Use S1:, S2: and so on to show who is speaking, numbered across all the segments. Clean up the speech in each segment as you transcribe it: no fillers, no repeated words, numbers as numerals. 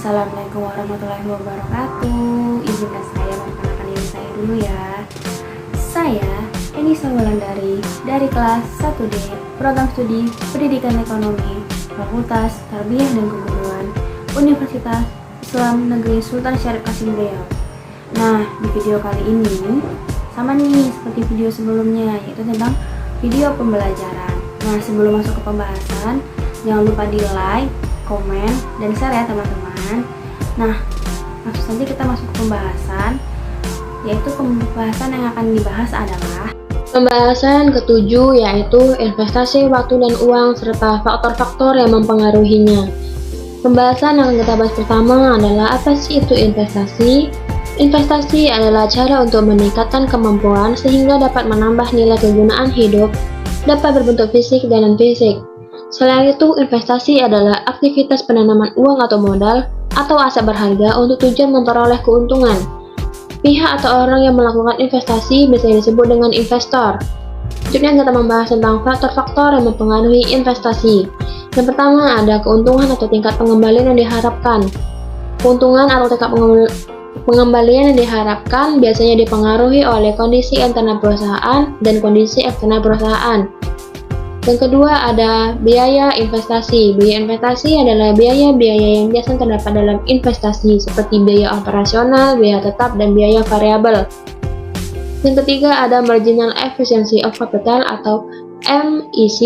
S1: Assalamualaikum warahmatullahi wabarakatuh. Izinkan saya memperkenalkan diri saya dulu ya. Saya Enisa Wulandari dari kelas 1D Program Studi Pendidikan Ekonomi Fakultas Tarbiyah dan Keguruan Universitas Islam Negeri Sultan Syarif Qasim Riau. Nah, di video kali ini sama nih seperti video sebelumnya, yaitu tentang video pembelajaran. Nah, sebelum masuk ke pembahasan, jangan lupa di like, komen, dan share ya teman-teman. Nah, langsung saja kita masuk ke pembahasan, yaitu pembahasan yang akan dibahas adalah
S2: pembahasan ketujuh, yaitu investasi waktu dan uang serta faktor-faktor yang mempengaruhinya. Pembahasan yang kita bahas pertama adalah apa sih itu investasi? Investasi adalah cara untuk meningkatkan kemampuan sehingga dapat menambah nilai kegunaan hidup, dapat berbentuk fisik dan non-fisik. Selain itu, investasi adalah aktivitas penanaman uang atau modal atau aset berharga untuk tujuan memperoleh keuntungan. Pihak atau orang yang melakukan investasi bisa disebut dengan investor. Selanjutnya kita membahas tentang faktor-faktor yang mempengaruhi investasi. Yang pertama ada keuntungan atau tingkat pengembalian yang diharapkan. Keuntungan atau tingkat pengembalian yang diharapkan biasanya dipengaruhi oleh kondisi internal perusahaan dan kondisi eksternal perusahaan. Yang kedua ada biaya investasi. Biaya investasi adalah biaya-biaya yang biasa terdapat dalam investasi seperti biaya operasional, biaya tetap, dan biaya variabel. Yang ketiga ada marginal efficiency of capital atau MIC,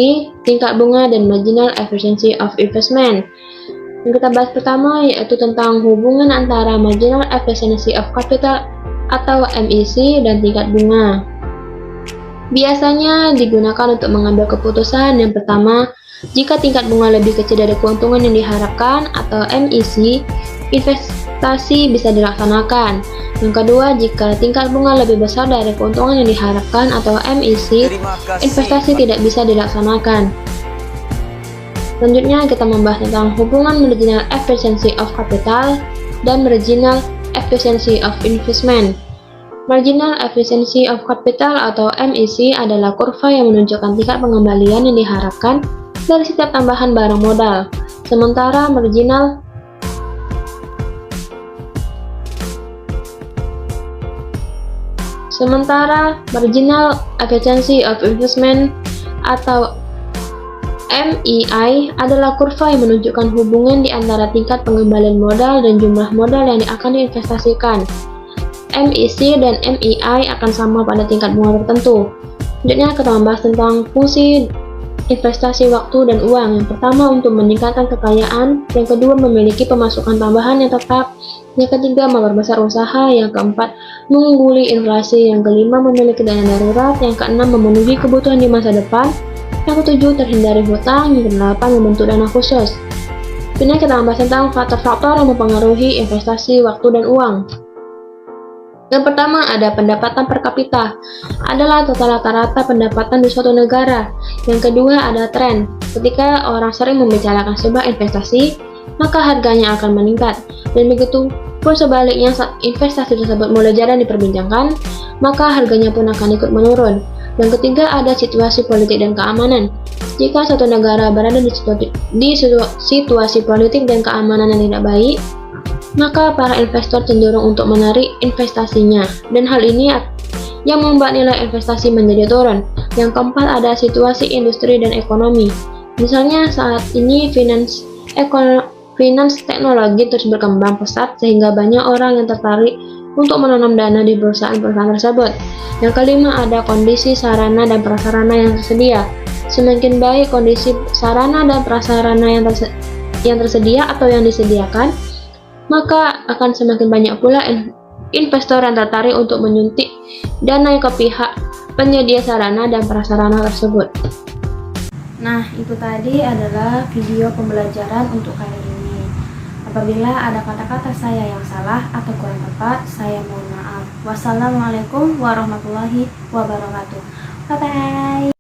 S2: tingkat bunga dan marginal efficiency of investment. Yang kita bahas pertama yaitu tentang hubungan antara marginal efficiency of capital atau MIC dan tingkat bunga. Biasanya digunakan untuk mengambil keputusan. Yang pertama, jika tingkat bunga lebih kecil dari keuntungan yang diharapkan atau MIC, investasi bisa dilaksanakan. Yang kedua, jika tingkat bunga lebih besar dari keuntungan yang diharapkan atau MIC, investasi tidak bisa dilaksanakan. Selanjutnya kita membahas tentang hubungan marginal efficiency of capital dan marginal efficiency of investment. Marginal efficiency of capital atau MIC adalah kurva yang menunjukkan tingkat pengembalian yang diharapkan dari setiap tambahan barang modal. Sementara marginal efficiency of investment atau MEI adalah kurva yang menunjukkan hubungan di antara tingkat pengembalian modal dan jumlah modal yang akan diinvestasikan. MIC dan MEI akan sama pada tingkat bunga tertentu. Selanjutnya kita membahas tentang fungsi investasi waktu dan uang. Yang pertama untuk meningkatkan kekayaan, yang kedua memiliki pemasukan tambahan yang tetap, yang ketiga memperbesar usaha, yang keempat mengungguli inflasi, yang kelima memiliki dana darurat, yang keenam memenuhi kebutuhan di masa depan, yang ketujuh terhindari hutang, yang kedelapan membentuk dana khusus. Selanjutnya kita membahas tentang faktor-faktor yang mempengaruhi investasi waktu dan uang. Yang pertama ada pendapatan per kapita, adalah total rata-rata pendapatan di suatu negara. Yang kedua ada tren, ketika orang sering membicarakan sebuah investasi, maka harganya akan meningkat. Dan begitu pun sebaliknya saat investasi tersebut mulai jarang diperbincangkan, maka harganya pun akan ikut menurun. Dan ketiga ada situasi politik dan keamanan. Jika suatu negara berada di situasi politik dan keamanan yang tidak baik, maka para investor cenderung untuk menarik investasinya, dan hal ini yang membuat nilai investasi menjadi turun. Yang keempat ada situasi industri dan ekonomi. Misalnya saat ini finance teknologi terus berkembang pesat sehingga banyak orang yang tertarik untuk menanam dana di perusahaan-perusahaan tersebut. Yang kelima ada kondisi sarana dan prasarana yang tersedia. Semakin baik kondisi sarana dan prasarana yang tersedia atau yang disediakan, maka akan semakin banyak pula investor yang tertarik untuk menyuntik dana ke pihak penyedia sarana dan prasarana tersebut.
S1: Nah, itu tadi adalah video pembelajaran untuk kali ini. Apabila ada kata-kata saya yang salah atau kurang tepat, saya mohon maaf. Wassalamualaikum warahmatullahi wabarakatuh. Bye-bye.